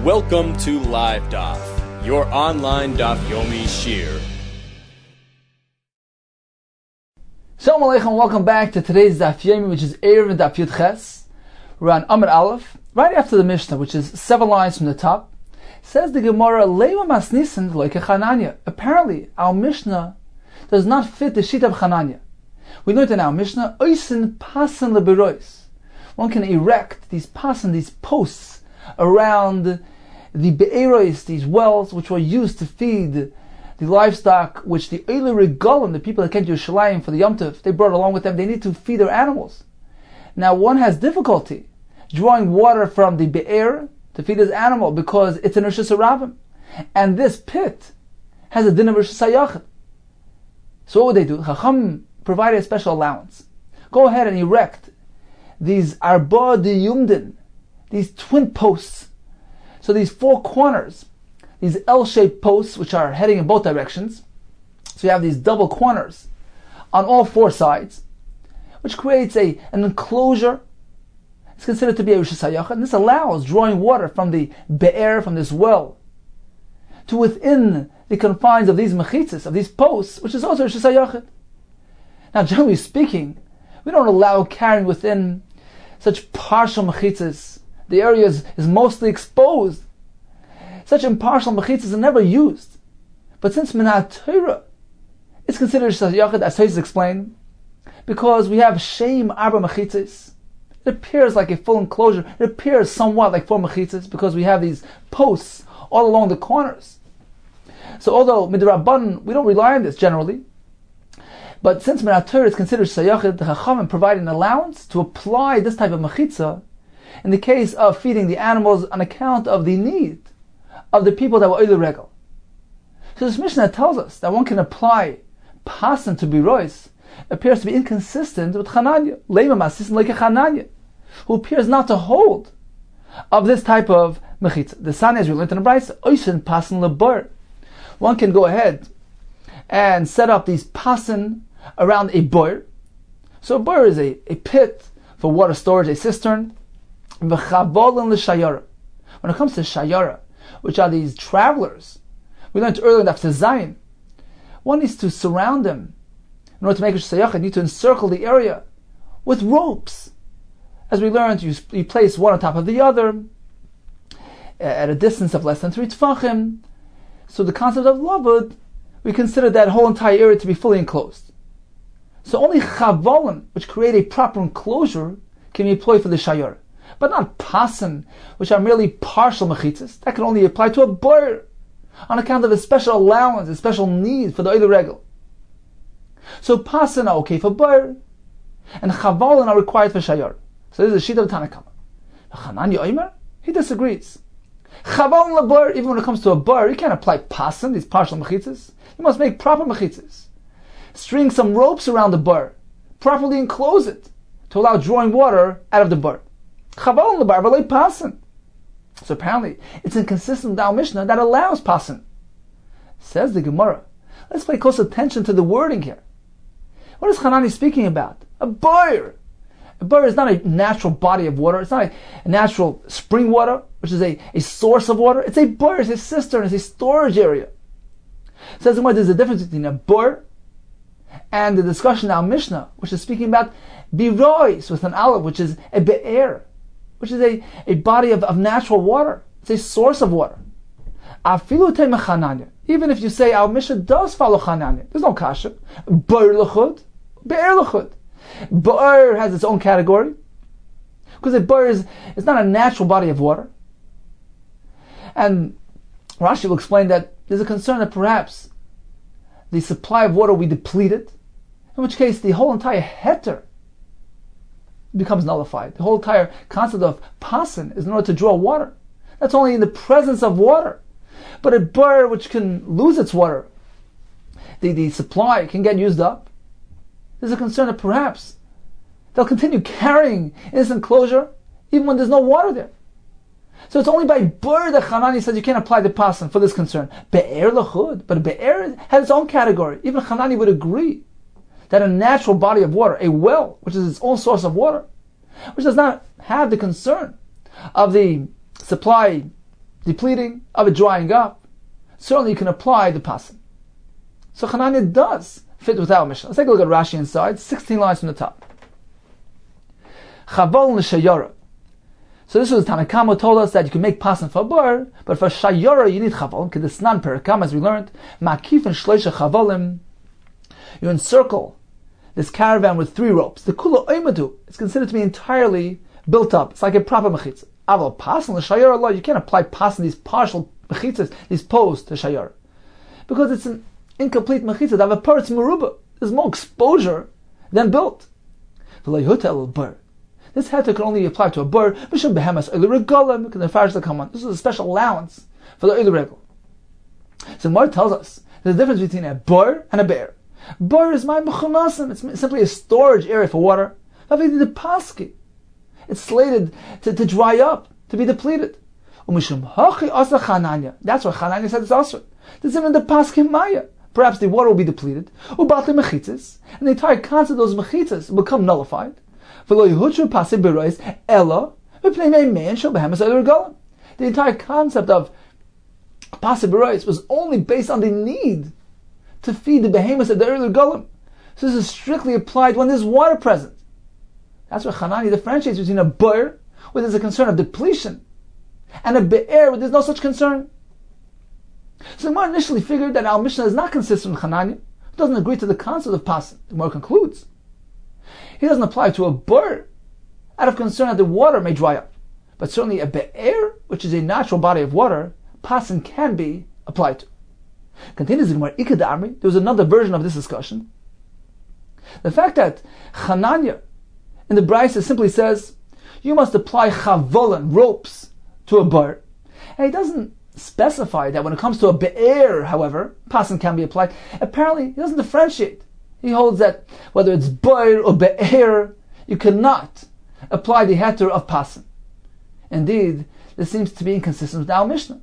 Welcome to Live Daf, your online Daf Yomi shir. Shalom Aleichem, welcome back to today's Daf Yomi, which is Eruvin Daf Yud Ches. We're on Amud Aleph, right after the Mishnah, which is 7 lines from the top. Says the Gemara, Leima Masnisin like a Chananya. Apparently, our Mishnah does not fit the sheet of Chananya. We learned in our Mishnah, Oisin Pasan Leberois. One can erect these pasan, these posts, around the be'eros, these wells, which were used to feed the livestock, which the Eile Regalim, the people that came to Yerushalayim for the Yom Tov, they brought along with them. They need to feed their animals. Now, one has difficulty drawing water from the be'er to feed his animal because it's an Rishus Harabim. And this pit has a din of Rishus HaYachid. So what would they do? Chacham provided a special allowance. Go ahead and erect these arba diyumdin, these twin posts. So these four corners, these L-shaped posts, which are heading in both directions. So you have these double corners on all four sides, which creates an enclosure. It's considered to be a Rishus HaYachid, and this allows drawing water from the be'er, from this well, to within the confines of these mechitzas, of these posts, which is also Rishus HaYachid. Now, generally speaking, we don't allow carrying within such partial mechitzas. The area is mostly exposed. Such impartial mechitzas are never used. But since Minat Torah, it's considered Rishus HaYachid, as Tosfos explained, because we have Shem Arba mechitzas. It appears like a full enclosure. It appears somewhat like 4 mechitzas because we have these posts all along the corners. So although Midrabban, we don't rely on this generally, but since Minat Torah is considered Shayachid, the Chachamim provided an allowance to apply this type of mechitza in the case of feeding the animals on account of the need of the people that were Eile Regel. So this Mishnah tells us that one can apply pasan to birois appears to be inconsistent with Chananya, Leima Masnisin like a Chananya, who appears not to hold of this type of mechitza. The Sani, as we learned in the Brayso, Oisin pasan lebar. One can go ahead and set up these pasan around a bur. So a bur is a pit for water storage, a cistern. When it comes to shayara, which are these travelers, we learned earlier in Daf Zayin, one needs to surround them. In order to make a shayach, you need to encircle the area with ropes. As we learned, you place one on top of the other at a distance of less than 3 tefachim. So the concept of lavud, we consider that whole entire area to be fully enclosed. So only chavalim, which create a proper enclosure, can be employed for the shayar. But not pasan, which are merely partial mechitzas. That can only apply to a bur, on account of a special allowance, a special need for the Eile Regel. So pasan are okay for bur, and chavalim are required for shayar. So this is a sheet of Tanakama. Chananya Omer, he disagrees. Chavalim lebur, even when it comes to a bur, you can't apply pasan, these partial mechitzas. You must make proper mechitzas. String some ropes around the bur, properly enclose it to allow drawing water out of the bur. Chavalim lebar v'lei pasan. So apparently, it's inconsistent with our Mishnah that allows pasan. Says the Gemara. Let's pay close attention to the wording here. What is Hanani speaking about? A bur. A bur is not a natural body of water. It's not a natural spring water, which is a source of water. It's a bur, it's a cistern, it's a storage area. Says the Gemara, there's a difference between a bur and the discussion in our Mishnah, which is speaking about birois with an aleph, which is a be'er, which is a body of natural water. It's a source of water. Afilu te'me Chananya. Even if you say our Mishnah does follow Chananya, there's no kasha. Bur l'chud, be'er l'chud. Bur has its own category, because a bur is not a natural body of water. And Rashi will explain that there's a concern that perhaps the supply of water will be depleted, in which case the whole entire heter becomes nullified. The whole entire concept of pasan is in order to draw water. That's only in the presence of water. But a bur which can lose its water, the supply can get used up. There's a concern that perhaps they'll continue carrying in this enclosure even when there's no water there. So it's only by bur that Hanani says you can't apply the pasan for this concern. Be'er l'chud, but be'er has its own category. Even Hanani would agree that a natural body of water, a well, which is its own source of water, which does not have the concern of the supply depleting, of it drying up, certainly you can apply the pasan. So Chananya does fit with our Mishnah. Let's take a look at Rashi inside, 16 lines from the top. Chavol l'shayara. So this was Tanakama told us that you can make pasan for a bar, but for shayara you need chavol. Because it's non-perakam, as we learned, makif and shleisha chavolim. You encircle this caravan with 3 ropes. The kula oimadu is considered to be entirely built up. It's like a proper mechitza. Aval pasan l'shayara Allah. You can't apply pasan, these partial mechitzas, these posts to shayara, because it's an incomplete mechitza. They have a paritz meruba. There's more exposure than built. This heter can only apply to a bur, because the farish that come on. This is a special allowance for the oily regal. So Mar tells us there's a difference between a bur and a bear. Bur is my mechunasim. It's simply a storage area for water. It's slated to dry up, to be depleted. That's why Chananya said it's also. There's even the paskim maya. Perhaps the water will be depleted, and the entire concept of those mechitzas will become nullified. The entire concept of pasibirois was only based on the need to feed the behemoths of the earlier golem. So this is strictly applied when there's water present. That's where Chanani differentiates between a bur, where there's a concern of depletion, and a be'er, where there's no such concern. So the Gemara initially figured that our Mishnah is not consistent with Chananya, who doesn't agree to the concept of pasan. The Gemara concludes he doesn't apply to a bur out of concern that the water may dry up, but certainly a be'er, which is a natural body of water, pasan can be applied to. Continues the Gemara, Ikad Amri. There was another version of this discussion. The fact that Chananya in the Brisa simply says you must apply chavolan, ropes, to a bur, and he doesn't specify that when it comes to a be'er, however, pasan can be applied. Apparently, he doesn't differentiate. He holds that whether it's bur or be'er, you cannot apply the heter of pasan. Indeed, this seems to be inconsistent with our Mishnah.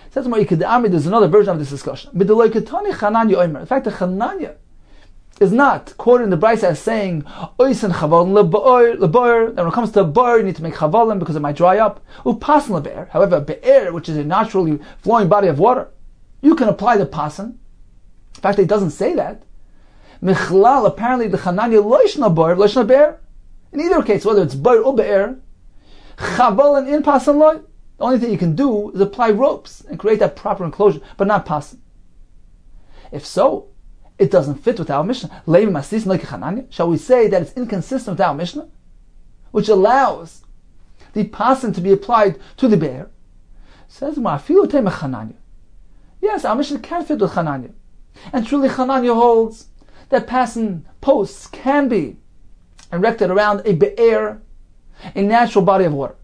Says more, there's another version of this discussion. The fact that Chananya is not quoted in the Brisa as saying oisen chavolim lebe'er, that when it comes to a bar you need to make chavolim because it might dry up. Upasan lebe'er. However, be'er, which is a naturally flowing body of water, you can apply the pasan. In fact, it doesn't say that. Michlal, apparently the Chananya loishna bar, loishna be'er. In either case, whether it's bar or be'er, chavolim in pasan loy. The only thing you can do is apply ropes and create that proper enclosure, but not pasan. If so, it doesn't fit with our Mishnah. Shall we say that it's inconsistent with our Mishnah, which allows the pasan to be applied to the bear? Says yes, our Mishnah can fit with Chananya. And truly Chananya holds that pasan posts can be erected around a be'er, a natural body of water.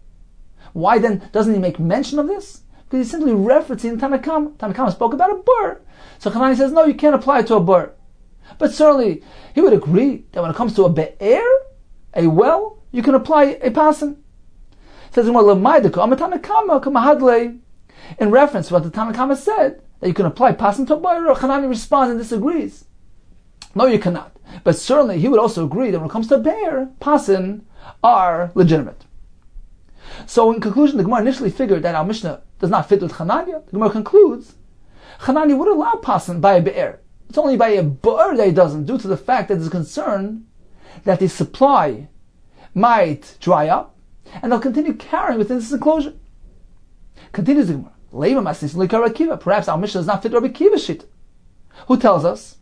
Why then doesn't he make mention of this? Because he's simply referencing Tanakama. Tanakama spoke about a bur. So Chanani says, no, you can't apply it to a bur. But certainly, he would agree that when it comes to a be'er, a well, you can apply a pasan. Says in reference to what the Tanakama said, that you can apply pasan to a bur, Chanani responds and disagrees. No, you cannot. But certainly, he would also agree that when it comes to a be'er, pasan are legitimate. So in conclusion, the Gemara initially figured that our Mishnah does not fit with Chananya. The Gemara concludes, Chananya would allow pasan by a be'er. It's only by a bur that it doesn't, due to the fact that there's a concern that the supply might dry up, and they'll continue carrying within this enclosure. Continues the Gemara, perhaps our Mishnah does not fit Rabbi Kiva's shit, who tells us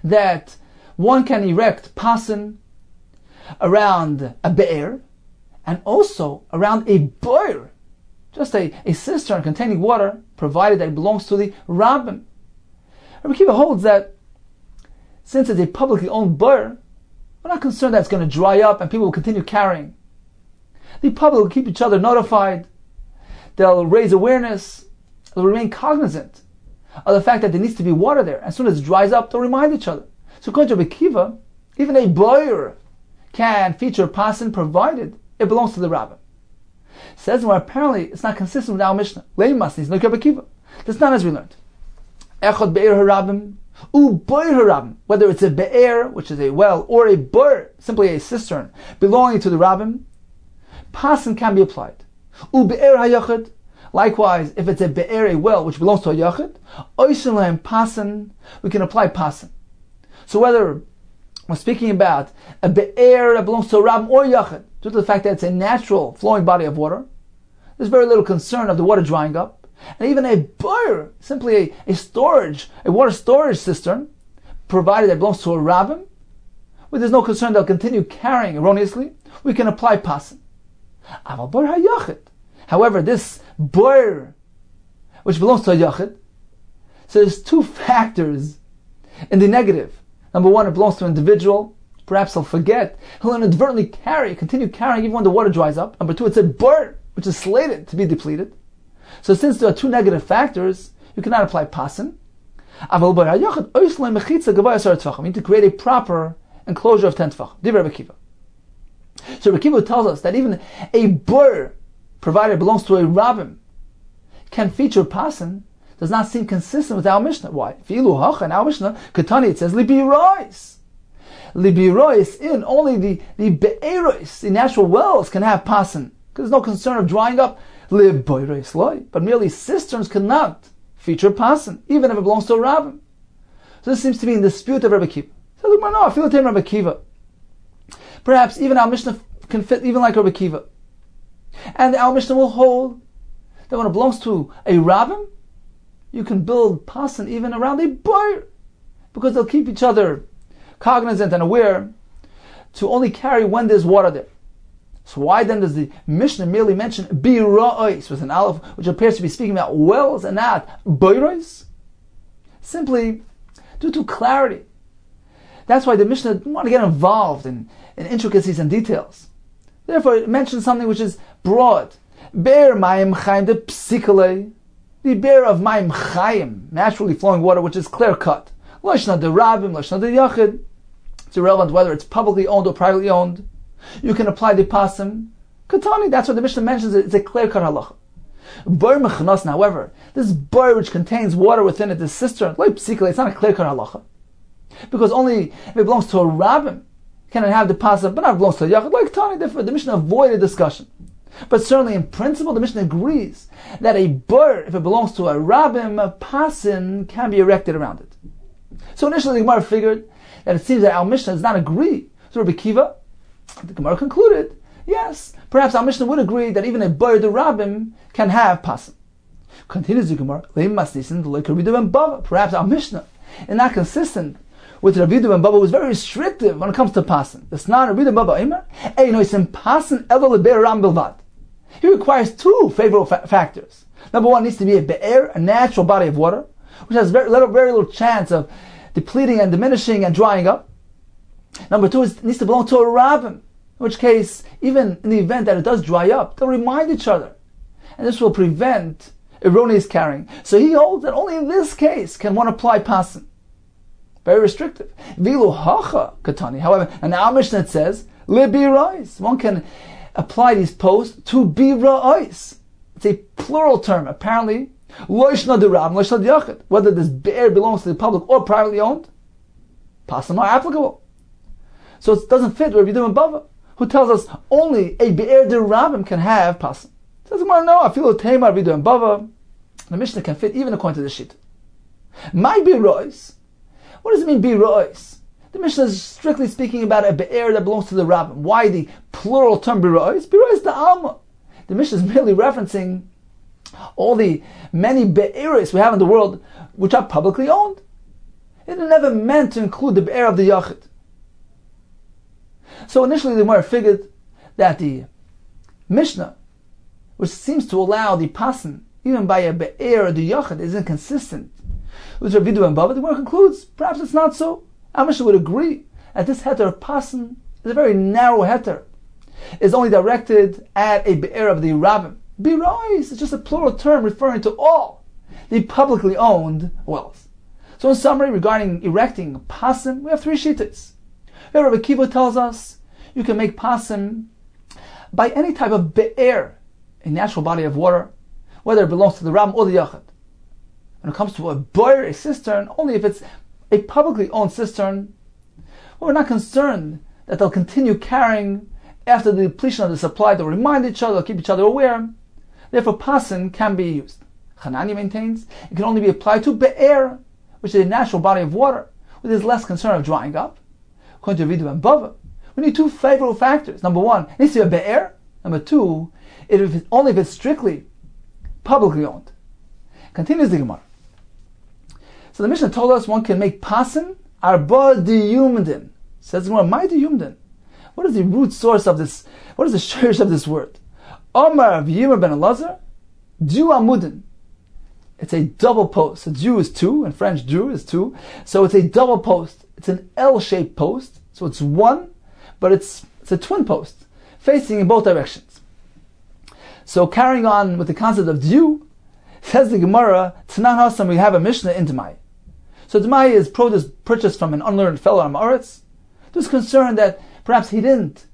that one can erect pasan around a be'er, and also around a bur, just a cistern containing water, provided that it belongs to the rabbin. Rabbi Kiva holds that since it's a publicly owned bur, we're not concerned that it's going to dry up and people will continue carrying. The public will keep each other notified. They'll raise awareness. They'll remain cognizant of the fact that there needs to be water there. As soon as it dries up, they'll remind each other. So according to Rabbi Kiva, even a bur can feature pasan provided it belongs to the rabbin. Says where apparently it's not consistent with our Mishnah. Leimasnis like Rabbi Kiva. That's not as we learned. Echad be'er harabim, u'boir harabim. Whether it's a be'er, which is a well, or a bur, simply a cistern belonging to the rabbin, pasan can be applied. U'be'er hayachad, Likewise, if it's a be'er, a well, which belongs to a yachid, oisin lahem pasan, we can apply pasan. So whether we're speaking about a be'er that belongs to a rabbin or yachid, due to the fact that it's a natural flowing body of water, there's very little concern of the water drying up. And even a boir, simply a water storage cistern, provided that it belongs to a rabbin, where there's no concern they'll continue carrying erroneously, we can apply pasan. Aval boir hayachid. However, this boir, which belongs to a yachid, so there's two factors in the negative. Number one, it belongs to an individual. Perhaps he'll forget. He'll inadvertently continue carrying even when the water dries up. Number two, it's a boir, which is slated to be depleted. So since there are two negative factors, you cannot apply pasan. We need to create a proper enclosure of 10 tefachim. Divrei Rabbi Akiva. So Rabbi Akiva tells us that even a boir, provided it belongs to a rabbin, can feature pasan, does not seem consistent with our Mishnah. Why? In our Mishnah, Ketani, it says, Libirois. Libirois, in only the be'erois, the natural wells, can have pasan, because there's no concern of drying up. Libirois loy. But merely cisterns cannot feature pasan, even if it belongs to a rabbin. So this seems to be in dispute of Rabbi Akiva. So look, no, I feel the Rabbi Akiva. Perhaps even our Mishnah can fit even like Rabbi Akiva. And our Mishnah will hold that when it belongs to a rabbin, you can build pasan even around a boir, because they'll keep each other cognizant and aware to only carry when there's water there. So why then does the Mishnah merely mention bira'os with an aleph, which appears to be speaking about wells and not boiros? Simply due to clarity. That's why the Mishnah didn't want to get involved in intricacies and details. Therefore, it mentions something which is broad. Be'er mayim chayim de psikale, the be'er of mayim chayim, naturally flowing water, which is clear cut. Lashna de rabbim, lashna de yachid. It's irrelevant whether it's publicly owned or privately owned. You can apply the pasim. Katani, that's what the Mishnah mentions. It's a clear cut halacha. Boir mechanas, however, this boir which contains water within it, this cistern, like psikale, it's not a clear cut halacha. Because only if it belongs to a rabbin can it have the pasim, but not if it belongs to a yachid. Like Tani, therefore the Mishnah avoided discussion. But certainly in principle, the Mishnah agrees that a boir, if it belongs to a rabbin, a pasin can be erected around it. So initially the Gemara figured that it seems that our Mishnah does not agree to Rabbi Akiva. The Gemara concluded, yes, perhaps our Mishnah would agree that even a boir de rabbin can have pasin. Continues the Gemara, perhaps our Mishnah is not consistent with Rabbi Ben Baba, who is very restrictive when it comes to pasin. It's not Rabbi Ben Baba Imer. He requires two favorable factors. Number one, needs to be a be'er, a natural body of water, which has very little chance of depleting and diminishing and drying up. Number two, it needs to belong to a rabbin, in which case, even in the event that it does dry up, they'll remind each other. And this will prevent erroneous carrying. So he holds that only in this case can one apply pasin. Very restrictive. Vilu hacha katani. However, and our Mishnah says, libirais. One can apply these posts to birais. It's a plural term. Apparently, loishna de rab, loishna de yachid. Whether this be'er belongs to the public or privately owned, pasim are applicable. So it doesn't fit with Rabbi Ben Bava, who tells us only a be'er de rabim can have pasim. Says no, I feel a tema Rabbi Ben Bava. The Mishnah can fit even according to the sheet. My birais. What does it mean birais? The Mishnah is strictly speaking about a be'er that belongs to the rabbin. Why the plural term birais? Birais the alma. The Mishnah is merely referencing all the many be'eris we have in the world which are publicly owned. It never meant to include the be'er of the yachid. So initially the Gemara figured that the Mishnah, which seems to allow the pasin even by a be'er of the yachid, is inconsistent with Rabbi Ben Bava. The Gemara concludes perhaps it's not so. Our Mishnah would agree that this heter of pasin is a very narrow heter. It's only directed at a be'er of the rabbin. Birais is just a plural term referring to all the publicly owned wells. So in summary, regarding erecting pasim, we have three shittas. Rabbi Akiva tells us you can make pasim by any type of be'er, a natural body of water, whether it belongs to the rabbin or the yachid. When it comes to a boir, a cistern, only if it's a publicly owned cistern, well, we're not concerned that they'll continue carrying after the depletion of the supply. They'll remind each other, they'll keep each other aware. Therefore, pasin can be used. Hanani maintains it can only be applied to be'er, which is a natural body of water, where there's less concern of drying up. According to Vidu and Bava, we need two favorable factors. Number one, it needs to be a be'er. Number two, only if it's strictly publicly owned. Continues the Gemara. So the Mishnah told us one can make pasin arba diyumdin. Says the Gemara, my diyumdin. What is the root source of this? What is the shirish of this word? Omar v'yimar ben Elazar, du amudin. It's a double post. So du is two, in French du is two. So it's a double post. It's an L-shaped post. So it's one, but it's a twin post, facing in both directions. So carrying on with the concept of du, says the Gemara, Tanan Hasam, we have a Mishnah in Demai. So Demai is produce purchased from an unlearned fellow on Ma'aretz, who's concerned that perhaps he didn't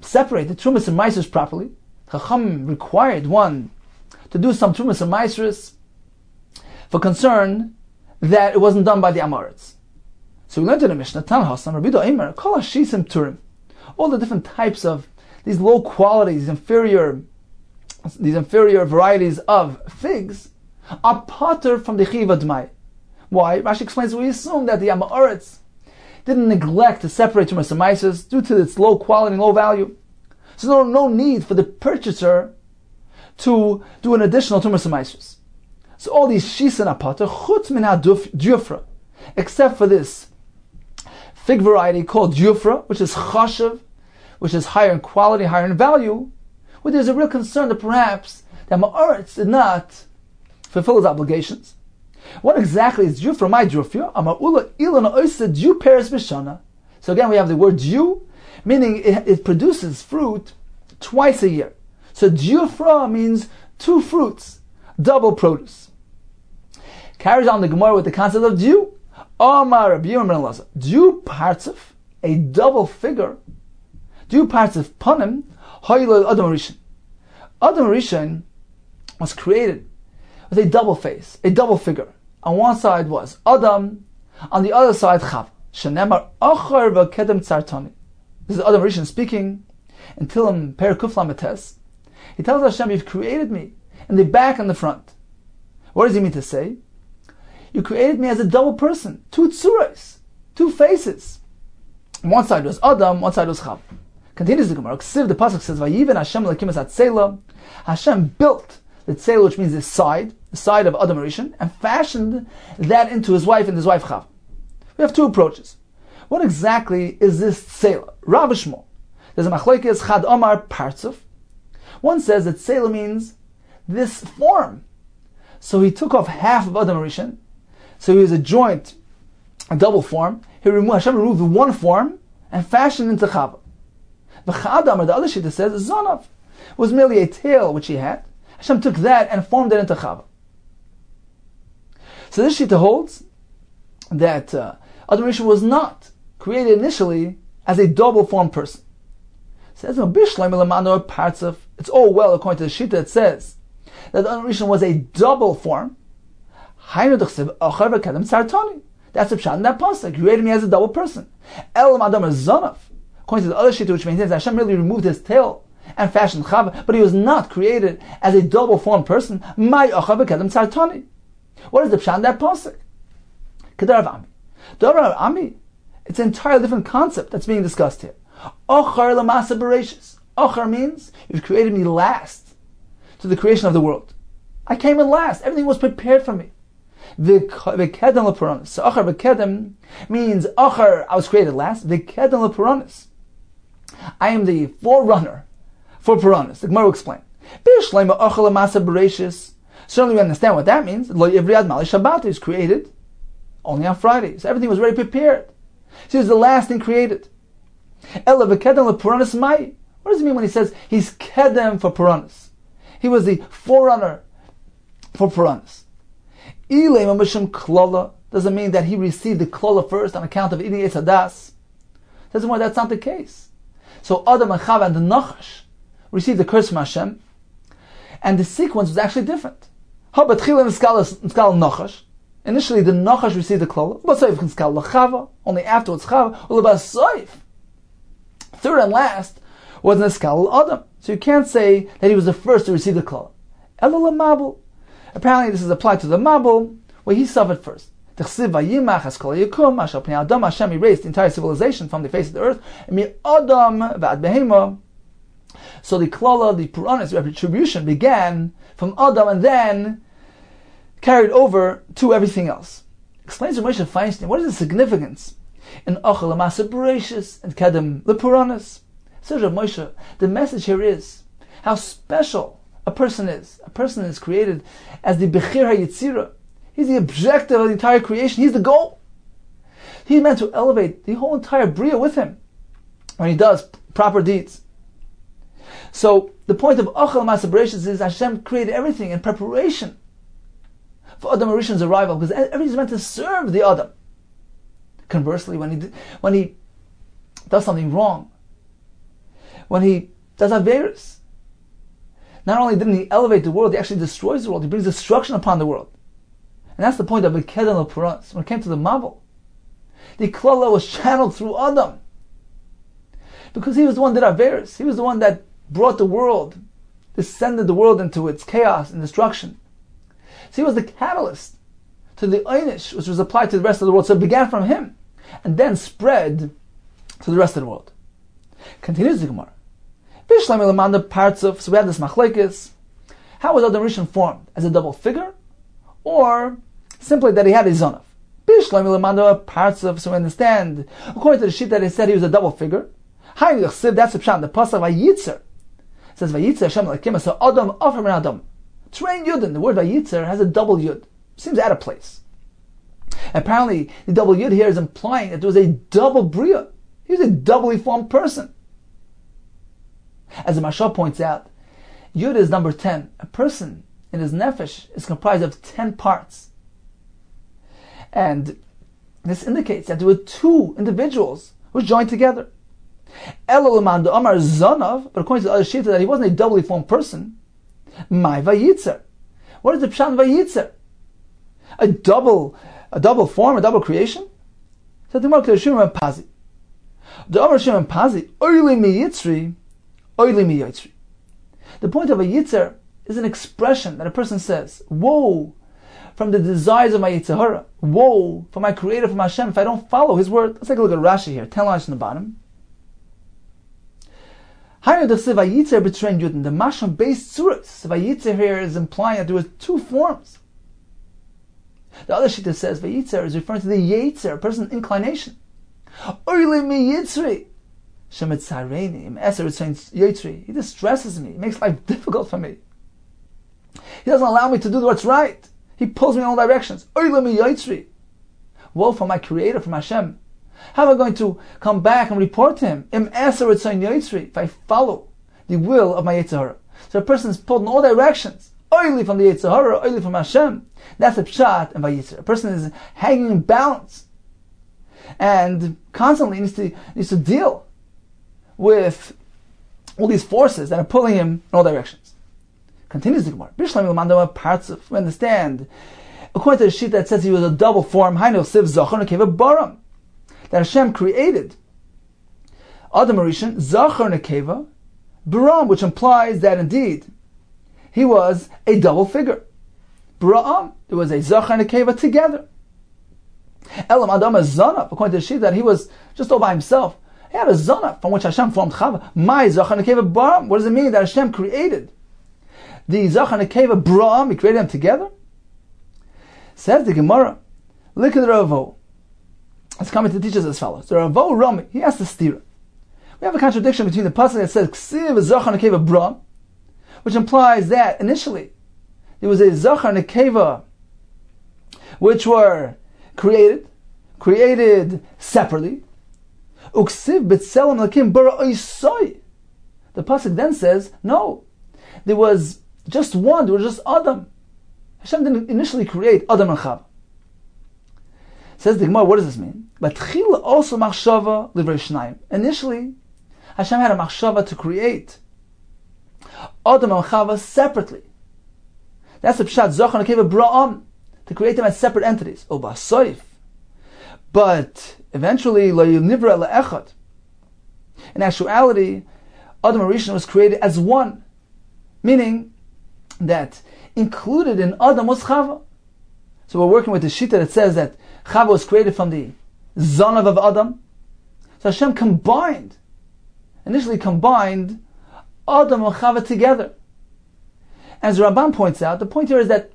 separate the Trumas and Maisers properly. Chacham required one to do some Trumas and Maisers for concern that it wasn't done by the Amoritz. So we learned in the Mishnah, Tan Hasam, Rabbi Doimer, Kol Hashisim Turim, all the different types of these low qualities, these inferior varieties of figs are pater from the Chiva Dmai. Why? Rashi explains we assume that the Amoritz didn't neglect to separate Trumas and Maisers due to its low quality and low value. So no need for the purchaser to do an additional Trumas and Maisers. So all these Shisan are pater, chutz min ha-dufra, except for this fig variety called Jufra, which is chashav, which is higher in quality, higher in value, where there's a real concern that perhaps the Ma'aretz did not fulfill his obligations. What exactly is Jufra? My Jufra? Ama'ula ilana oisa Ju peres b'shana. So again, we have the word Ju, meaning it produces fruit twice a year. So Jufra means two fruits, double produce. Carries on the Gemara with the concept of Ju. Omar Rabbi Yom ben Elazar, du partzef, a double figure, du partzef panim, hoylel Adam Rishon. Adam Rishon was created with a double face, a double figure. On one side was Adam, on the other side Chav. Shenemar achar v'kedem tzartani. This is Adam Rishon speaking in Tilim Per Kuf Lametes. He tells Hashem, you've created me in the back and the front. What does he mean to say? You created me as a double person, two tzuras, two faces. One side was Adam, one side was Chav. Continues the Gemara. The pasuk says, "Vayiven Hashem lekim es hatzela." Hashem built the tzela, which means the side of Adam Rishon, and fashioned that into his wife and his wife Chav. We have two approaches. What exactly is this tzela? Rav Shmuel. There's a machlokes Chad Omar Partzuf. One says that tzela means this form. So he took off half of Adam Rishon. So he was a double form. Hashem removed the one form and fashioned into Chava. The Chadam, the other shita says, Zonav, was merely a tail which he had. Hashem took that and formed it into Chava. So this shita holds that Adam Rishon was not created initially as a double form person. It says, it's all well according to the shita. It says that Adam Rishon was a double form. That's the pshat in that pasuk. Created me as a double person. Elam Adam is Zonav. According to the other shita, which maintains that Hashem really removed his tail and fashioned Chava, but he was not created as a double formed person. My Achav Kedem Tzartani. What is the pshat in that pasuk? Kedar Ami. Kedar Ami. It's an entirely different concept that's being discussed here. Ochar Lamasa Bereshis. Ochar means you've created me last to the creation of the world. I came in last. Everything was prepared for me. V'kedem le'puranis. So achar v'kedem means achar, I was created last. V'kedem le'puranis. I am the forerunner for puranis. The Gemara will explain. B'shleima achar l'masa b'reishis. Certainly we understand what that means. Lo yivriad mali Shabbat is created only on Friday. So everything was already prepared. So he was the last thing created. Ela v'kedem le'puranis mai. What does it mean when he says he's kedem for puranis? He was the forerunner for puranis. Doesn't mean that he received the klala first on account of eating Eitz Hadas. Doesn't mean that's not the case. So Adam and Chava and the Nachash received the curse from Hashem, and the sequence was actually different. Initially, the Nachash received the klala, only afterwards Chava. Third and last wasn't a Skal Adam. So you can't say that he was the first to receive the Klal. Elul Mabul. Apparently this is applied to the Mabul, where he suffered first. Hashem erased the entire civilization from the face of the earth. So the klala, the Puranas, retribution began from Adam and then carried over to everything else. Explains Moshe Feinstein, what is the significance in Achal Amasa Bereshis and Kedem the Puranas? Says Rav Moshe, the message here is how special a person is. A person is created as the Bechir HaYetzirah. He's the objective of the entire creation. He's the goal. He's meant to elevate the whole entire Bria with him when he does proper deeds. So the point of Achal Masa Bereshis is Hashem created everything in preparation for Adam Arishan's arrival, because everything is meant to serve the Adam. Conversely, when he does something wrong, when he does Averis, not only didn't he elevate the world, he actually destroys the world. He brings destruction upon the world. And that's the point of the Kedem L'Puranas. When it came to the Mabul, the Klala was channeled through Adam, because he was the one that did Averis. He was the one that brought the world, descended the world into its chaos and destruction. So he was the catalyst to the Einish, which was applied to the rest of the world. So it began from him, and then spread to the rest of the world. Continues the Gemara. So we had this machlekes. How was Adam Rishon formed? As a double figure? Or simply that he had a zonav? So we understand, according to the sheet that he said he was a double figure. That's the pshat. The pasuk Vayitzer says Vayitzer Hashem Elokim, so Adam offer min Adam. Train Yudin. The word Vayitzer has a double Yud. Seems out of place. Apparently, the double Yud here is implying that there was a double Bria. He was a doubly formed person. As the Mashal points out, Yud is number 10. A person in his nefesh is comprised of 10 parts. And this indicates that there were two individuals who joined together. Elul Amar Zonav, but according to the other Shita, that he wasn't a doubly formed person. My Vayitzer. What is the Pshat Vayitzer? A double form, a double creation? So the Gemara Shimon Pazi. The Amar Shimon Pazi, Oili mi Yitzri, Oili mi Yitzri. The point of a Yitzer is an expression that a person says, woe from the desires of my Yitzhahara, woe from my Creator, from Hashem, if I don't follow His word. Let's take a look at Rashi here, 10 lines from the bottom. The Masham based suras. Vayitzer here is implying that there were two forms. The other shita says Vayitzer is referring to the Yetzer, a person's inclination. Oile mi Yitzri. He distresses me. He makes life difficult for me. He doesn't allow me to do what's right. He pulls me in all directions. Oile mi Yitzri. Woe from my Creator, from Hashem. How am I going to come back and report to Him? If I follow the will of my Yitzhahara. So a person is pulled in all directions. Oily from the Yitzhahara, oily from Hashem. That's a pshat and vayitzer. A person is hanging in balance and constantly needs to deal with all these forces that are pulling him in all directions. Continues the Gemara. We understand, according to the sheet that says he was a double form, that Hashem created Adam Rishon, Zachar Nekeva, Baram, which implies that indeed he was a double figure. Baram, there was a Zachar Nekeva together. Elam Adam Zanav, according to the sheet, that he was just all by himself. He had a Zanav from which Hashem formed Chava. My Zachar Nekeva Baram. What does it mean that Hashem created the Zachar Nekeva Baram? He created them together. Says the Gemara, look at the Ravo. It's coming to teach us as follows. The Ravo Rami, he has to steer. We have a contradiction between the pasuk that says Ksiv Zachar Nekeva Bra, which implies that initially there was a Zachar Nekeva which were created separately. Uksiv B'Tselem Lakim Bara Oisoi. The pasuk then says, no, there was just one, there was just Adam. Hashem didn't initially create Adam and Chava. Says the Gemara, what does this mean? But also machshava livrei shnayim. Initially, Hashem had a machshava to create Adam and Chava separately. That's the pshat Zachar Nekeva Bra'am, to create them as separate entities. Obasoif. But eventually, lo yivnivra le'echad. In actuality, Adam Rishon was created as one, meaning that included in Adam was Chava. So we're working with the Shita that says that Chava was created from the Zonav of Adam. So Hashem initially combined Adam and Chava together. As Ramban points out, the point here is that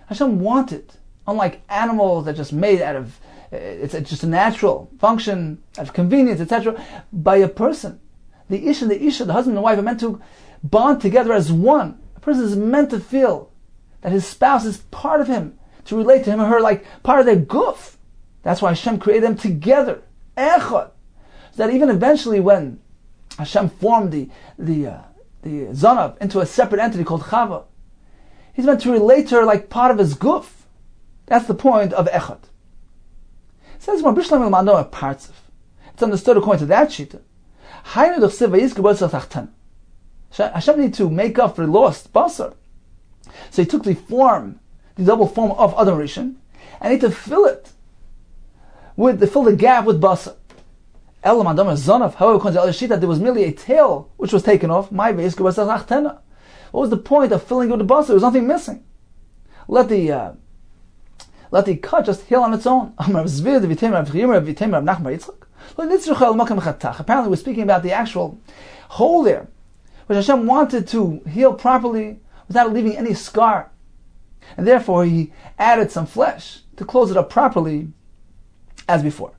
Hashem wanted, unlike animals that just made out of, it's just a natural function, out of convenience, etc., by a person. The Ish and the Isha, the husband and wife, are meant to bond together as one. A person is meant to feel that his spouse is part of him, to relate to him or her like part of their guf. That's why Hashem created them together, echad. So that even eventually when Hashem formed the Zanav into a separate entity called Chava, he's meant to relate to her like part of his guf. That's the point of echad. It says, it's understood according to that shita. Hashem needed to make up for lost basar. So he took the double form of Adam Rishon, and he had to fill the gap with basar. However, according to the other shita, there was merely a tail which was taken off. What was the point of filling it with the basar? There was nothing missing. Let the cut just heal on its own. Apparently we're speaking about the actual hole there, which Hashem wanted to heal properly without leaving any scar. And therefore he added some flesh to close it up properly as before.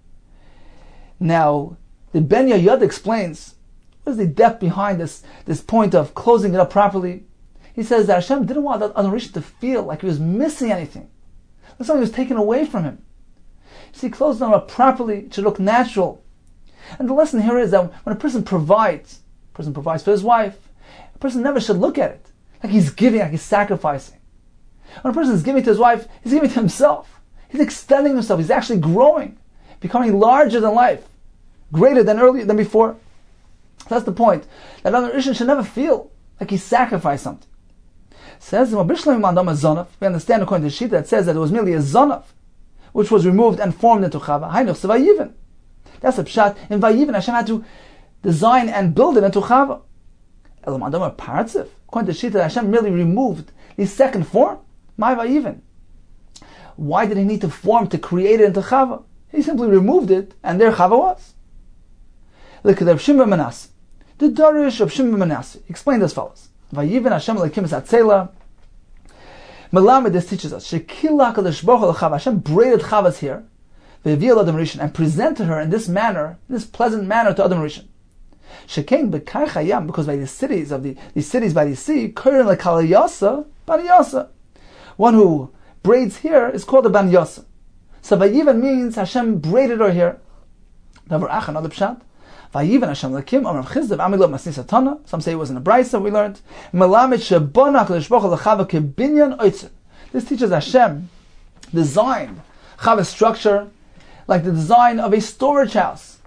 Now, the Ben Yayad explains what is the depth behind this point of closing it up properly. He says that Hashem didn't want Adam Rishon to feel like he was missing anything, like something was taken away from him. So he closed them up properly, it should look natural. And the lesson here is that when a person provides for his wife, a person never should look at it like he's giving, like he's sacrificing. When a person is giving to his wife, he's giving to himself. He's extending himself. He's actually growing, becoming larger than life, greater than before. That's the point. That Adam Rishon should never feel like he sacrificed something. Says we understand according to Shita that says that it was merely a zonav, which was removed and formed into Chava. That's a pshat. In Vayiven, Hashem had to design and build it into Chava. According to Shita, Hashem merely removed the second form. My Vayiven. Why did he need to form to create it into Chava? He simply removed it, and there Chava was. Look at Rav Shimon ben Manasseh. The Darish of Shimon ben Manasseh explained as follows: Vayiven Hashem Elokim es Atzela. Melamed, this teaches us Shekila Kadosh Baruch Hu Chava. Hashem braided Chavas here, ve'viel Adam Rishon, and presented her in this manner, in this pleasant manner to Adam Rishon. Shekein Bekar Chayam, because by the cities by the sea, Keren lekal Yasa, Ban Yasa. One who braids here is called a Ban Yasa. So Vayiven means Hashem braided her here. Davar Ach, another pshat. Vayiven Hashem Lakim Amar Chizdav Amilot Masnis Satana. Some say it was in a brayso we learned. Melamed Shebona Kadosh Baruch Hu L'Chava Kebinyan Oitzer. This teaches Hashem designed Chava's structure like the design of a storage house,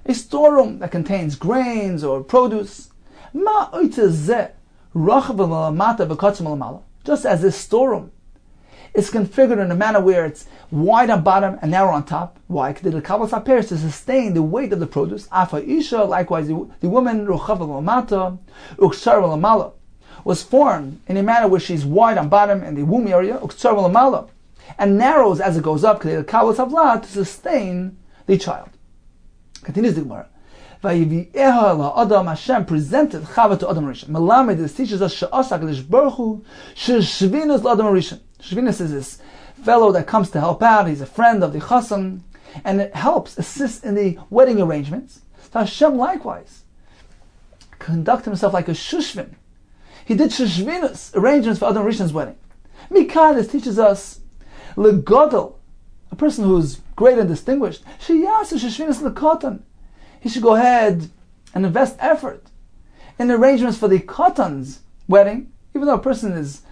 a storeroom that contains grains or produce. Ma Oitzer Zeh Rachav L'Lamata V'Katzim L'Lamala. Just as this storeroom is configured in a manner where it's wide on bottom and narrow on top. Why? Because the kabbalas appears to sustain the weight of the produce. Afa Isha, likewise, the woman was formed in a manner where she's wide on bottom in the womb area, and narrows as it goes up the kabbalas to sustain the child. Continues the Gemara. Hashem presented Chava to Adam Rishon. Melamed, this teaches us She'asa Kadosh Baruch Hu Sheshvinus l'Adam Rishon. Shvinus is this fellow that comes to help out. He's a friend of the chassan, and it helps assist in the wedding arrangements. So Hashem likewise conducted himself like a shushvin. He did sheshvinus, arrangements for Adam Rishon's wedding. Mikan, this teaches us legodel, a person who's great and distinguished. Sheyasa sheshvinus lekotan. He should go ahead and invest effort in arrangements for the kotan's wedding, even though a person is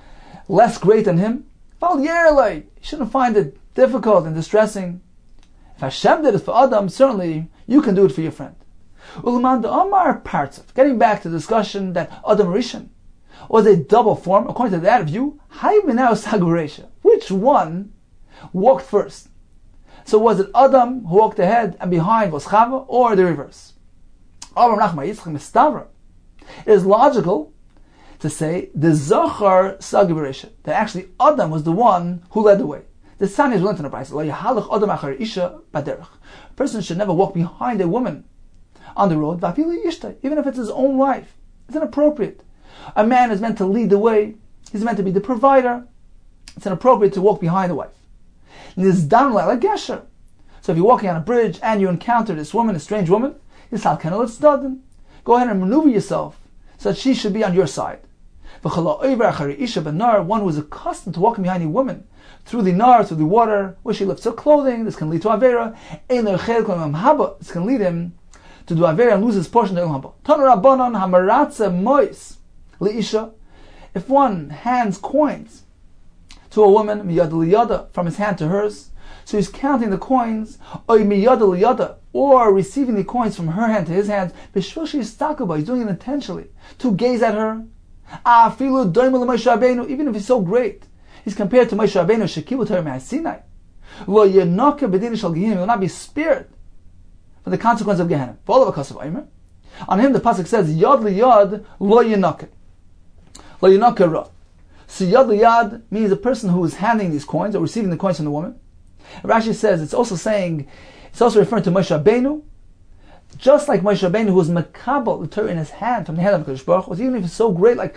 less great than him. You shouldn't find it difficult and distressing. If Hashem did it for Adam, certainly you can do it for your friend. Getting back to the discussion that Adam Rishon was a double form, according to that view, which one walked first? So was it Adam who walked ahead and behind was Chava, or the reverse? It is logical to say the Zachar Sagi Beresha, that actually Adam was the one who led the way. The Sani is learned in the Brisa. A person should never walk behind a woman on the road, even if it's his own wife. It's inappropriate. A man is meant to lead the way. He's meant to be the provider. It's inappropriate to walk behind the wife. So if you're walking on a bridge and you encounter this woman, a strange woman, go ahead and maneuver yourself so that she should be on your side. One who is accustomed to walking behind a woman through the nar, through the water, where she lifts her clothing, this can lead to Avera. This can lead him to do Avera and lose his portion to Ilhamba. If one hands coins to a woman, from his hand to hers, so he's counting the coins, or receiving the coins from her hand to his hand, he's doing it intentionally, to gaze at her. Even if he's so great, he's compared to Moshe Rabbeinu, Shekibut Torah Sinai. He will not be spared for the consequence of Gehenna. On him the pasuk says, Yad liyad lo yenake. Lo yenake ra. So Yad liyad means a person who is handing these coins or receiving the coins from the woman. Rashi says it's also referring to Moshe Rabbeinu, just like Moshe Rabbeinu, who was makabel the Torah in his hand from the hand of Hakadosh Baruch Hu. Even if it's so great, like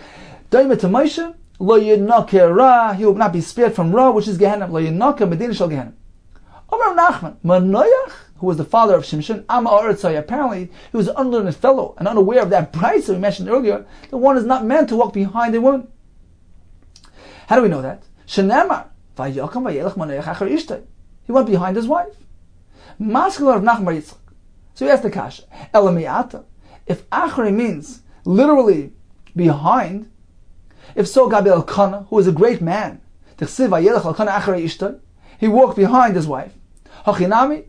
Daima to Moshe, lo yenake ra, he will not be spared from ra, which is Gehenna. Lo yenake medina shel Gehenna. Amar Nachman, Manoach, who was the father of Shimshon, apparently he was an unlearned fellow and unaware of that price that we mentioned earlier, that one is not meant to walk behind a woman. How do we know that? Shenamar, he went behind his wife. So he asked the kasha, if achri means literally behind, if so, Gabi Elkanah, who is a great man, he walked behind his wife. Hachinami,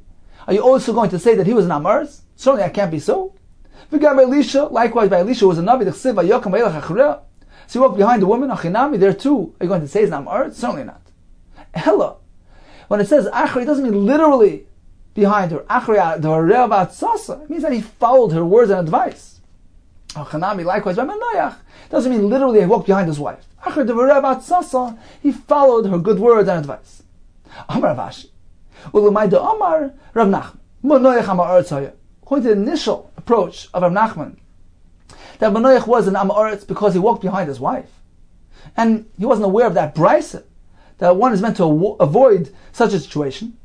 are you also going to say that he was an Amars? Certainly that can't be so. Elisha, likewise by Elisha, who was a Navi, so he walked behind the woman. Hachinami, there too, are you going to say he's an Amars? Certainly not. Ella, when it says Achri, it doesn't mean literally behind her. Achri, the Re'avat Sasa, it means that he followed her words and advice. Hachinami, likewise by Manoach, doesn't mean literally he walked behind his wife. Achri, the Re'avat Sasa, he followed her good words and advice. Amar Avashi. According to the initial approach of Rav Nachman, that Manoach was an Am Haaretz because he walked behind his wife, and he wasn't aware of that brisa, that one is meant to avoid such a situation.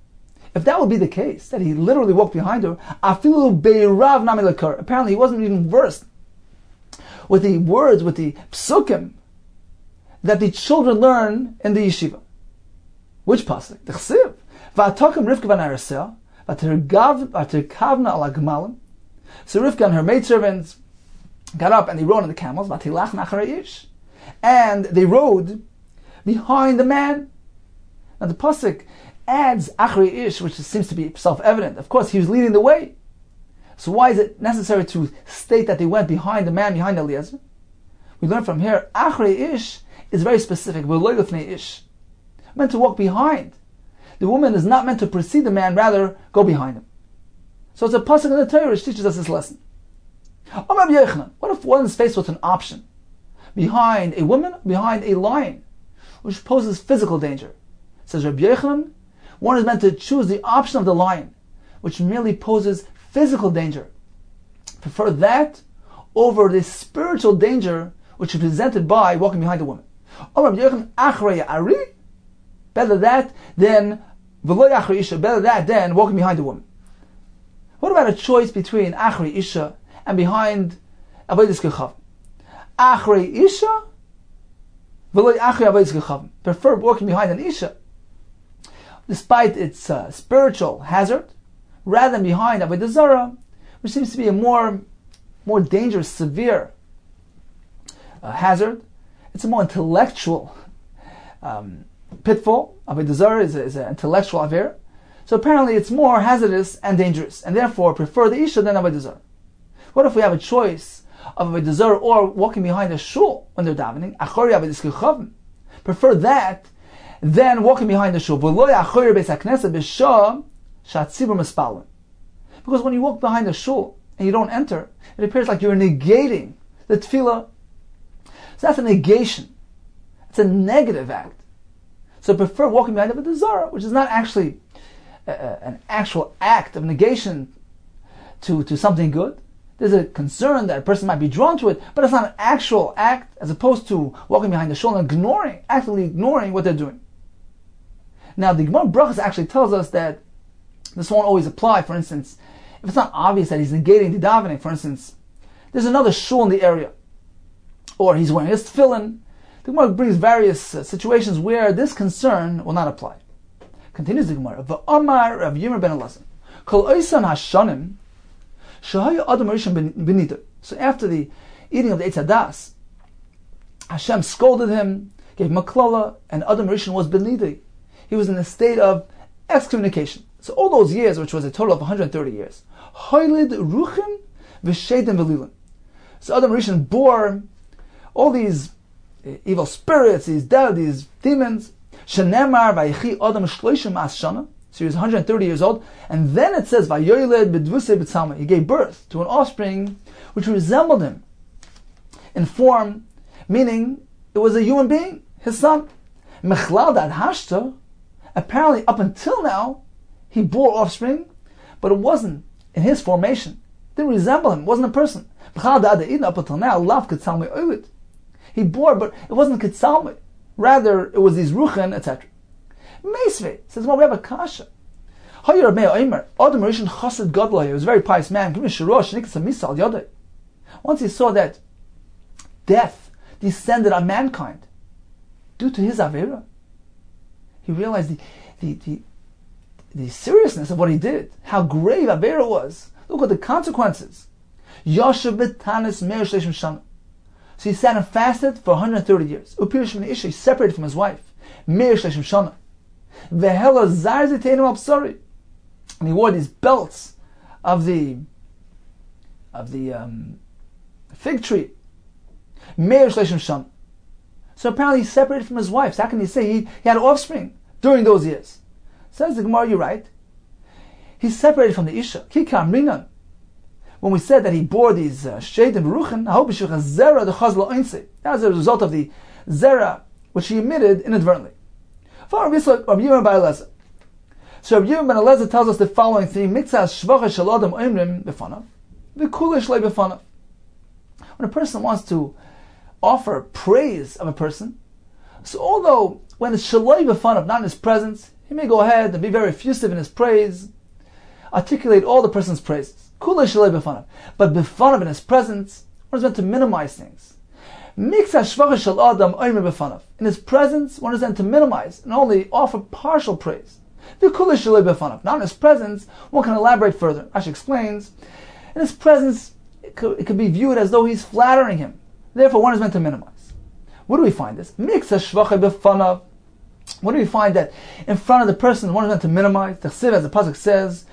If that would be the case, that he literally walked behind her, apparently he wasn't even versed with the words, with the psukim that the children learn in the yeshiva. Which pasuk? The chsiv. V'atakim Rivka v'naraseh, v'terkavna ala gmalim. So Rivka and her maidservants got up and they rode on the camels, v'tilach nacharei ish, and they rode behind the man. Now the pasuk adds acharei ish, which seems to be self-evident. Of course, he was leading the way. So why is it necessary to state that they went behind the man, behind Eliezer? We learn from here, acharei ish is very specific. V'lo lifnei ish, meant to walk behind. The woman is not meant to precede the man, rather go behind him. So it's a pasuk in the Torah which teaches us this lesson. What if one is faced with an option? Behind a woman, behind a lion, which poses physical danger. Says Rabbi Yochanan, one is meant to choose the option of the lion, which merely poses physical danger. Prefer that over the spiritual danger which is presented by walking behind a woman. Better that than walking behind a woman. What about a choice between Achrei Isha and behind Avodas Kechav? Achrei Isha, Achrei Avodas Kechav. Prefer walking behind an Isha, despite its spiritual hazard, rather than behind Avodah Zarah, which seems to be a more dangerous, severe hazard. It's a more intellectual pitfall. Avodah Zarah is an intellectual affair. So apparently it's more hazardous and dangerous, and therefore prefer the Isha than Avodah Zarah. What if we have a choice of Avodah Zarah or walking behind a shul when they're davening? Achori Avodas Kechavim. Prefer that than walking behind the shul. Because when you walk behind the shul and you don't enter, it appears like you're negating the tefillah. So that's a negation. It's a negative act. So prefer walking behind the Zara, which is not actually an actual act of negation to something good. There's a concern that a person might be drawn to it, but it's not an actual act, as opposed to walking behind the shoulder and actively ignoring what they're doing. Now, the Gemara Brachas actually tells us that this won't always apply. For instance, if it's not obvious that he's negating the davening, for instance, there's another shul in the area, or he's wearing his tefillin. The Gemara brings various situations where this concern will not apply. Continues the Gemara. V'amar Rav Yomi ben Elazar, Kol oisan hashanim, shehaya adam rishon benida. So after the eating of the Eitz Hadas, Hashem scolded him, gave him a klala, and Adam Rishon was benida. He was in a state of excommunication. So all those years, which was a total of 130 years, Hoylid Ruchim v'Sheidim v'Lilim. So Adam Rishon bore all these evil spirits, these demons. Shenemar v'Yichi Adam Shloishim As Shana. So he was 130 years old, and then it says v'Yoyled b'Dvusei b'Tzalma. He gave birth to an offspring which resembled him in form, meaning it was a human being, his son. Mechlal Dad Hashta. Apparently, up until now, he bore offspring, but it wasn't in his formation. It didn't resemble him. It wasn't a person. Up until now, Lav Ketzalmi Ovid. He bore, but it wasn't Ketzalmi. Rather, it was these Ruchen, etc. Meisvei says, well, we have a kasha. Adam Rishon Chassid Gadol. He was a very pious man. Once he saw that death descended on mankind due to his Avera, he realized the seriousness of what he did, how grave Avera was. Look at the consequences. Yoshev b'tanis me'er shleishim shana. So he sat and fasted for 130 years. Upirish min isha, he separated from his wife. Me'er shleishim shana. Vehela zar ziteinim al psari. And he wore these belts of the fig tree. Me'er shleishim shana. So apparently he separated from his wife. So how can you say he had offspring during those years? Says the Gemara, you're right. He separated from the Isha. Kikam Rinan. When we said that he bore these Shed and Ruchen, Zera the Chazla Oinse. That was a result of the Zera which he emitted inadvertently. So Rabbi Yomi ben Elazar tells us the following thing: Mitzvah Shvacha Shel Adam Oimrim Befanav, V'Kula Shlei Befanav. When a person wants to offer praise of a person, so although when it's Shaloi Befanav, not in his presence, he may go ahead and be very effusive in his praise, articulate all the person's praises. Kula Shaloi Befanav. But Befanav, in his presence, one is meant to minimize things. Mitzvah Shvacha Shel Adam Oimrim Befanav. In his presence, one is meant to minimize and only offer partial praise. V'Kula Shaloi Befanav. Not in his presence, one can elaborate further. Rashi explains, in his presence, it could be viewed as though he's flattering him. Therefore, one is meant to minimize. Where do we find this? Mitzvah Shvacha Befanav. What do we find that in front of the person one is meant to minimize? The Chsiv, as the pasuk says,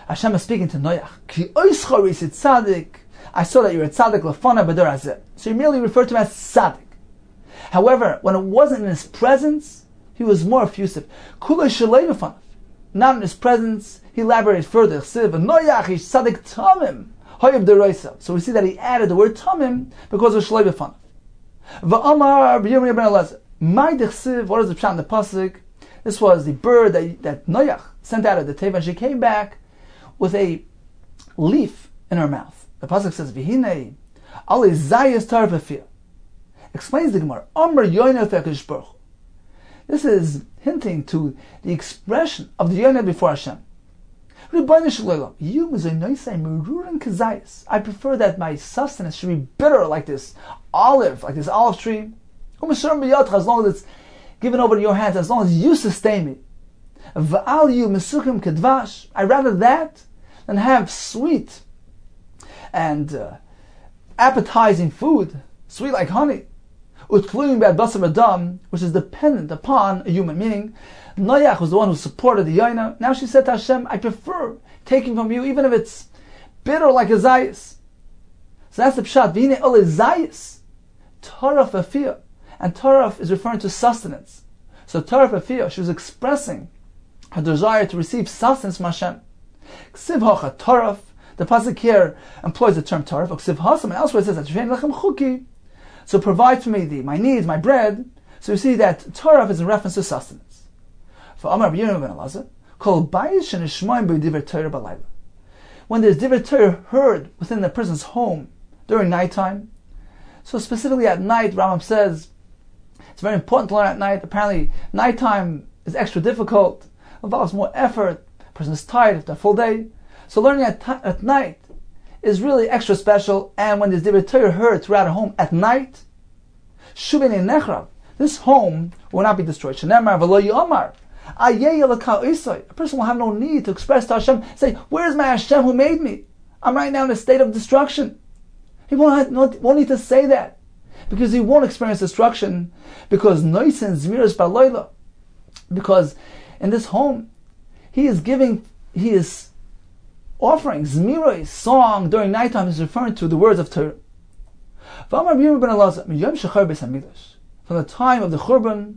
Hashem is speaking to Noach. Ki oischor isit tzaddik. I saw that you're a tzaddik lefana b'dor hazeh. So he merely referred to him as tzaddik. However, when it wasn't in his presence, he was more effusive. Kulei shalei b'fanav. Not in his presence, he elaborated further. Chsiv Noach ish tzaddik tamim hoyev deroisa. So we see that he added the word tamim because of shalei b'fanav. Va'amar Rabbi Yomi ben Elazar. My dechsiv, what is the pshat in the pasuk? This was the bird that Noach sent out of the teva, and she came back with a leaf in her mouth. The pasuk says, "V'hinei ali zayis tarvafir." Explains the Gemara, "Amr yoynel fekadosh baruch hu." This is hinting to the expression of the yoynel before Hashem. Rebbeinu shel olam, I prefer that my sustenance should be bitter like this olive tree. As long as it's given over to your hands, as long as you sustain me. I'd rather that than have sweet and appetizing food, sweet like honey, which is dependent upon a human. Meaning, Noach was the one who supported the Yaina. Now she said to Hashem, I prefer taking from you, even if it's bitter like a zayis. So that's the pshat. V'hine ole zayis, taraf afiyah. And taraf is referring to sustenance. So taraf afiyah, she was expressing her desire to receive sustenance from Hashem. Ksiv hocha taraf, The pasuk here employs the term Torah. And elsewhere it says that so provide for me my needs, my bread. So you see that Torah is in reference to sustenance. For Amar Yirmiyah ben Elazar, called Bayis Shenishmoim B'Divrei Torah B'Layla. When there's Divrei Torah heard within the person's home during nighttime, so specifically at night, Rambam says it's very important to learn at night. Apparently, nighttime is extra difficult, involves more effort. The person is tired after a full day, so learning at night is really extra special. And when there's Divrei Torah heard throughout a home at night, Shubin Nechrav, this home will not be destroyed. Shenemar v'lo yomar. A person will have no need to express to Hashem, say, where's my Hashem who made me? I'm right now in a state of destruction. He won't need to say that, because he won't experience destruction, because Noisin Zmiras Baloila, because in this home, he is offering Zmira, song during nighttime, is referring to the words of Torah. From the time of the Churban,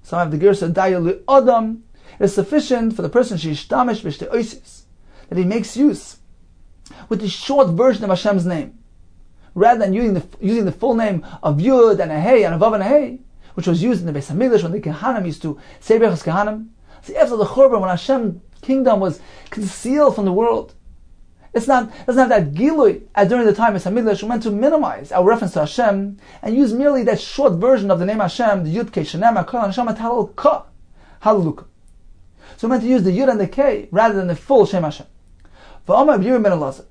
some have the Gersa Daya Adam. It is sufficient for the person that he makes use with the short version of Hashem's name, rather than using the full name of Yud and a Hey and a Vav and a Hey, which was used in the Beis Hamikdash when the Kehanim used to say Berachos Kehanim. See, after the Churban, when Hashem's kingdom was concealed from the world, doesn't have that Gilui as during the time of Hamikdash. We're meant to minimize our reference to Hashem and use merely that short version of the name Hashem, the Yud Kei Shenema Kol Hashem Atalal Ka Hallelujah. So we're meant to use the Yud and the Kei rather than the full Shem Hashem. For Amar Yirmiyah ben Elazar,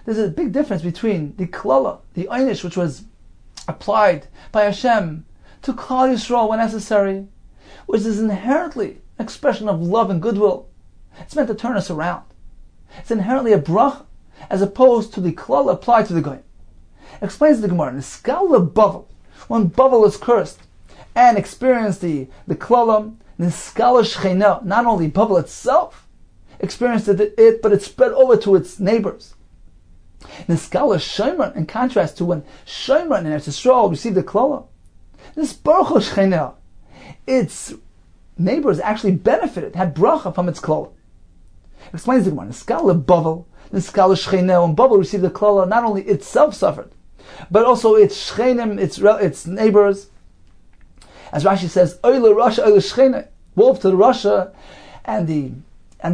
there's a big difference between the Klala, the Einish, which was applied by Hashem to Klal Yisrael when necessary, which is inherently an expression of love and goodwill. It's meant to turn us around. It's inherently a brach, as opposed to the klala applied to the goyim. Explains the Gemara, Niskala Bavel, when Bavel is cursed and experienced the klala, Niskala Shechena, not only Bavel itself experienced it, but it spread over to its neighbors. Niskala Shemron, in contrast to when Shemron and Eretz Yisrael received the klala, this Baruch Shechena, its neighbors actually benefited, had bracha from its klala. Explains the Gemara, Niskala Bavel, Niskala Shechena, when Bavel received the klala, not only itself suffered, but also its Shechenim, its neighbors. As Rashi says, Oile Rasha, Oile Shechena, wolf to the Rasha, and the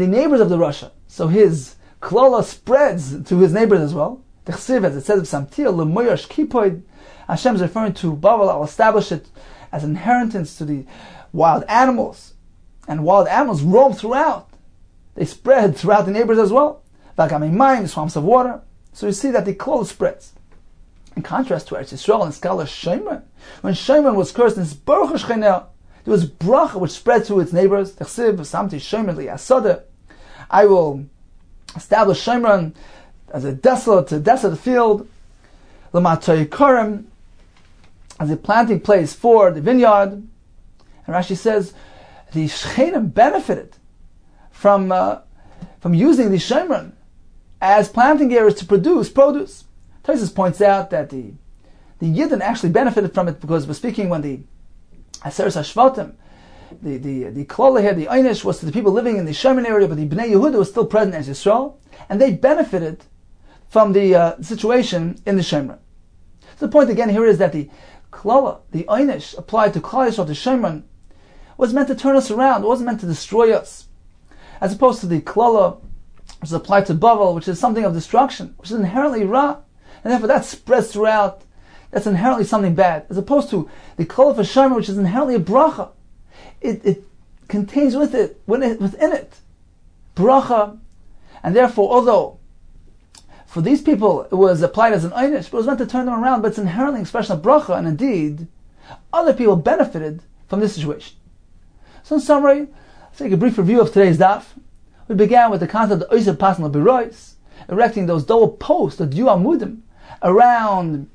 neighbors of the Rasha. So his klala spreads to his neighbors as well. The Chsiv, as it says of Samtir, Lemoyash Kipoid, Hashem is referring to Bavel. I'll establish it as inheritance to the wild animals, and wild animals roam throughout. They spread throughout the neighbors as well. Mine, swamps of water. So you see that the klala spreads. In contrast to Eretz Yisrael and Skala Shemron, when Shemron was cursed in his Baruch Shechena, there was bracha which spread to its neighbors. I will establish Shemron as a desolate field, as a planting place for the vineyard. And Rashi says the Shechenim benefited from using the Shemron as planting areas to produce produce. Tosfos points out that the Yidden actually benefited from it, because we're speaking when the Aseres HaShvatim, the Klala here, the Einish, was to the people living in the Shemron area, but the Bnei Yehuda was still present as Yisrael, and they benefited from the situation in the Shemron. So the point again here is that the Klala, the Einish, applied to Klal Yisrael, to Shemron, was meant to turn us around. It wasn't meant to destroy us. As opposed to the Klala, which is applied to Bavel, which is something of destruction, which is inherently Ra, and therefore that spreads throughout. That's inherently something bad. As opposed to the Klala for Shemron, which is inherently a bracha. It contains within it bracha, and therefore, although for these people it was applied as an einish, but it was meant to turn them around, but it's inherently an expression of bracha, and indeed, other people benefited from this situation. So in summary, let's take a brief review of today's daf. We began with the concept of Oiser Pasnal Birois, erecting those double posts, the Yu Amudim, around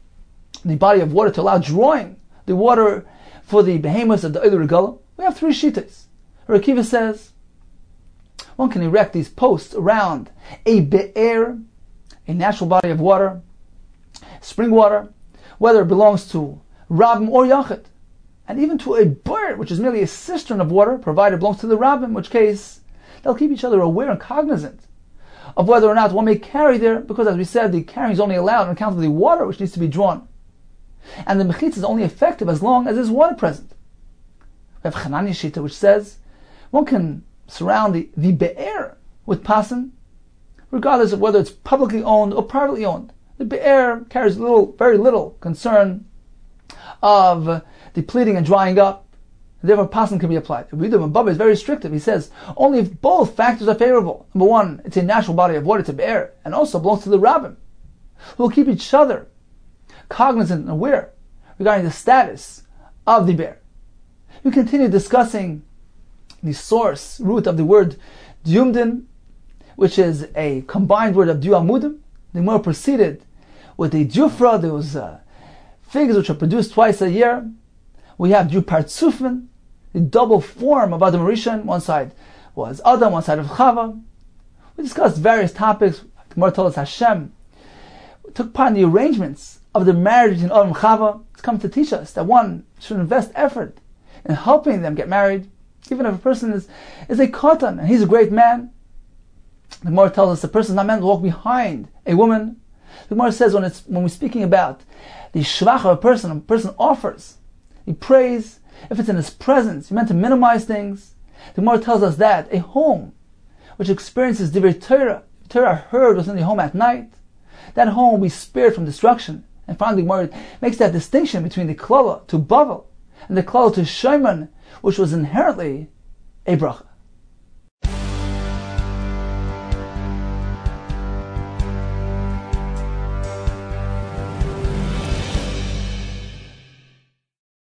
the body of water to allow drawing the water for the behemoths of the Oiler Regalah. We have three shittas. Rakiva says one can erect these posts around a be'er, a natural body of water, spring water, whether it belongs to Rabbim or Yachid, and even to a bird, which is merely a cistern of water, provided it belongs to the Rabbim, in which case they'll keep each other aware and cognizant of whether or not one may carry there, because as we said, the carrying is only allowed on account of the water which needs to be drawn. And the mechitza is only effective as long as there's water present. We have Chanani Shita, which says one can surround the be'er with pasan, regardless of whether it's publicly owned or privately owned. The be'er carries very little concern of depleting and drying up. Therefore, pasan can be applied. Eruvin Baba is very restrictive. He says only if both factors are favorable. Number one, it's a natural body of water, it's a be'er, and also belongs to the rabbim, who will keep each other cognizant and aware regarding the status of the be'er. We continue discussing the source, root of the word diumdin, which is a combined word of duamudim. The Gemara proceeded with the jufra, those figs which are produced twice a year. We have dupartzufin, the double form of Adam Rishon. One side was Adam, one side of Chava. We discussed various topics. The Gemara told us Hashem took part in the arrangements of the marriage between Adam and Chava. It's come to teach us that one should invest effort in helping them get married, even if a person is a katan and he's a great man. The Gemara tells us the person is not meant to walk behind a woman. The Gemara says when we're speaking about the shvach of a person offers, he prays. If it's in his presence, you're meant to minimize things. The Gemara tells us that a home which experiences divrei Torah heard within the home at night, that home will be spared from destruction. And finally, the Gemara makes that distinction between the klala to Bavel and the klala to Shaiman, which was inherently a bracha.